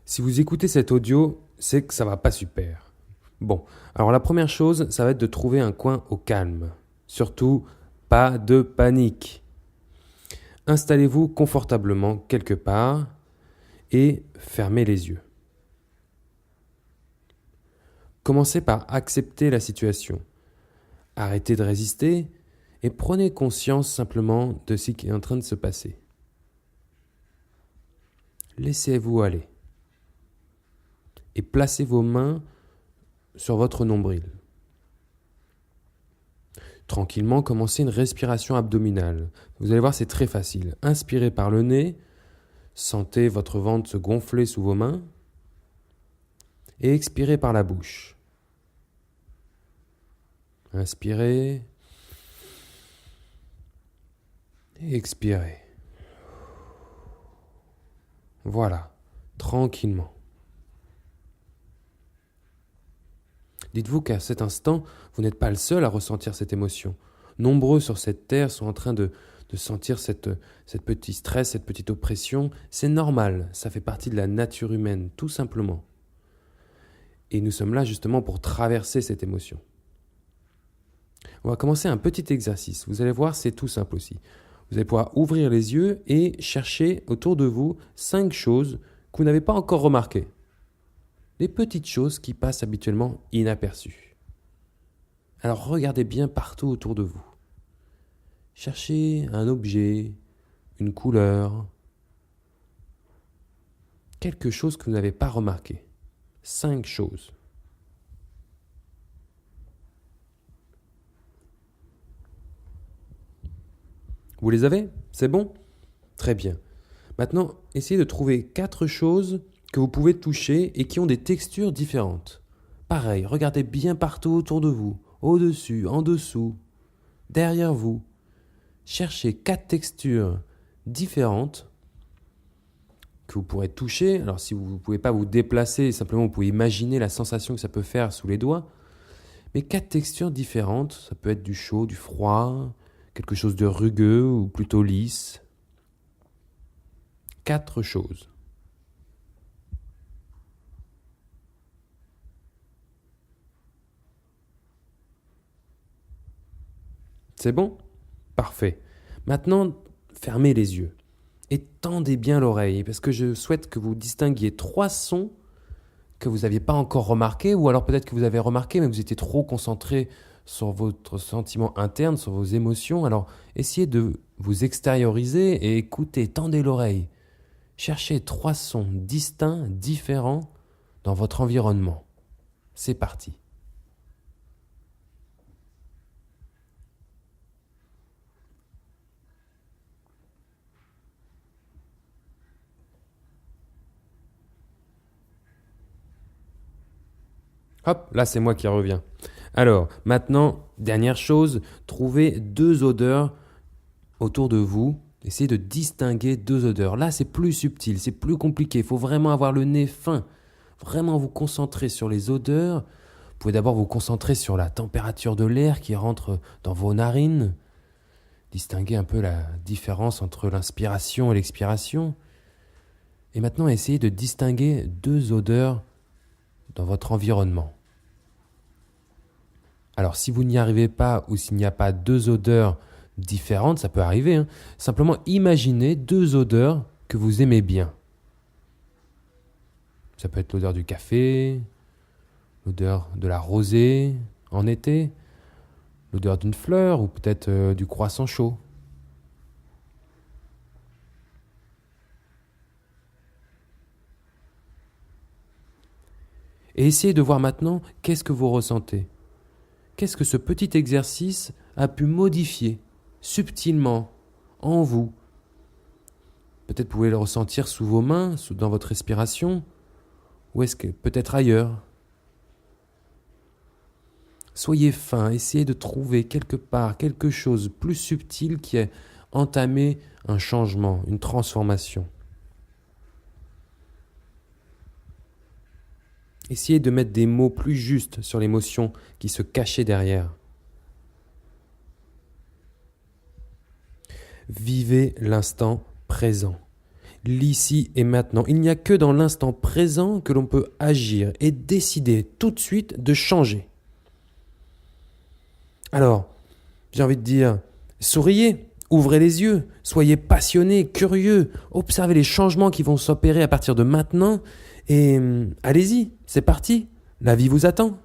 Si vous écoutez cet audio, c'est que ça va pas super. Bon, alors la première chose, ça va être de trouver un coin au calme. Surtout, pas de panique. Installez-vous confortablement quelque part et fermez les yeux. Commencez par accepter la situation. Arrêtez de résister et prenez conscience simplement de ce qui est en train de se passer. Laissez-vous aller et placez vos mains sur votre nombril. Tranquillement, commencez une respiration abdominale. Vous allez voir, c'est très facile. Inspirez par le nez, sentez votre ventre se gonfler sous vos mains et expirez par la bouche. Inspirez et expirez. Voilà, tranquillement. Dites-vous qu'à cet instant, vous n'êtes pas le seul à ressentir cette émotion. Nombreux sur cette terre sont en train de sentir cette petit stress, cette petite oppression. C'est normal, ça fait partie de la nature humaine, tout simplement. Et nous sommes là justement pour traverser cette émotion. On va commencer un petit exercice. Vous allez voir, c'est tout simple aussi. Vous allez pouvoir ouvrir les yeux et chercher autour de vous 5 choses que vous n'avez pas encore remarquées. Les petites choses qui passent habituellement inaperçues. Alors regardez bien partout autour de vous. Cherchez un objet, une couleur, quelque chose que vous n'avez pas remarqué. 5 choses. Vous les avez? C'est bon? Très bien. Maintenant, essayez de trouver 4 choses que vous pouvez toucher et qui ont des textures différentes. Pareil, regardez bien partout autour de vous, au-dessus, en dessous, derrière vous. Cherchez 4 textures différentes que vous pourrez toucher. Alors si vous ne pouvez pas vous déplacer, simplement vous pouvez imaginer la sensation que ça peut faire sous les doigts. Mais 4 textures différentes, ça peut être du chaud, du froid, quelque chose de rugueux ou plutôt lisse. 4 choses. C'est bon? Parfait. Maintenant, fermez les yeux et tendez bien l'oreille parce que je souhaite que vous distinguiez 3 sons que vous n'aviez pas encore remarqués ou alors peut-être que vous avez remarqué mais vous étiez trop concentré sur votre sentiment interne, sur vos émotions. Alors, essayez de vous extérioriser et écoutez, tendez l'oreille. Cherchez 3 sons distincts, différents dans votre environnement. C'est parti. Hop, là c'est moi qui reviens. Alors, maintenant, dernière chose, trouvez 2 odeurs autour de vous. Essayez de distinguer 2 odeurs. Là, c'est plus subtil, c'est plus compliqué. Il faut vraiment avoir le nez fin. Vraiment vous concentrer sur les odeurs. Vous pouvez d'abord vous concentrer sur la température de l'air qui rentre dans vos narines. Distinguer un peu la différence entre l'inspiration et l'expiration. Et maintenant, essayez de distinguer 2 odeurs dans votre environnement. Alors, si vous n'y arrivez pas ou s'il n'y a pas 2 odeurs différentes, ça peut arriver, hein. Simplement imaginez 2 odeurs que vous aimez bien. Ça peut être l'odeur du café, l'odeur de la rosée en été, l'odeur d'une fleur ou peut-être du croissant chaud. Et essayez de voir maintenant qu'est-ce que vous ressentez. Qu'est-ce que ce petit exercice a pu modifier subtilement en vous? Peut-être pouvez le ressentir sous vos mains, dans votre respiration, ou est-ce que peut-être ailleurs? Soyez fin, essayez de trouver quelque part quelque chose de plus subtil qui a entamé un changement, une transformation. Essayez de mettre des mots plus justes sur l'émotion qui se cachait derrière. Vivez l'instant présent. l'ici et maintenant. Il n'y a que dans l'instant présent que l'on peut agir et décider tout de suite de changer. Alors, j'ai envie de dire, souriez, ouvrez les yeux, soyez passionnés, curieux, observez les changements qui vont s'opérer à partir de maintenant et allez-y, c'est parti, la vie vous attend.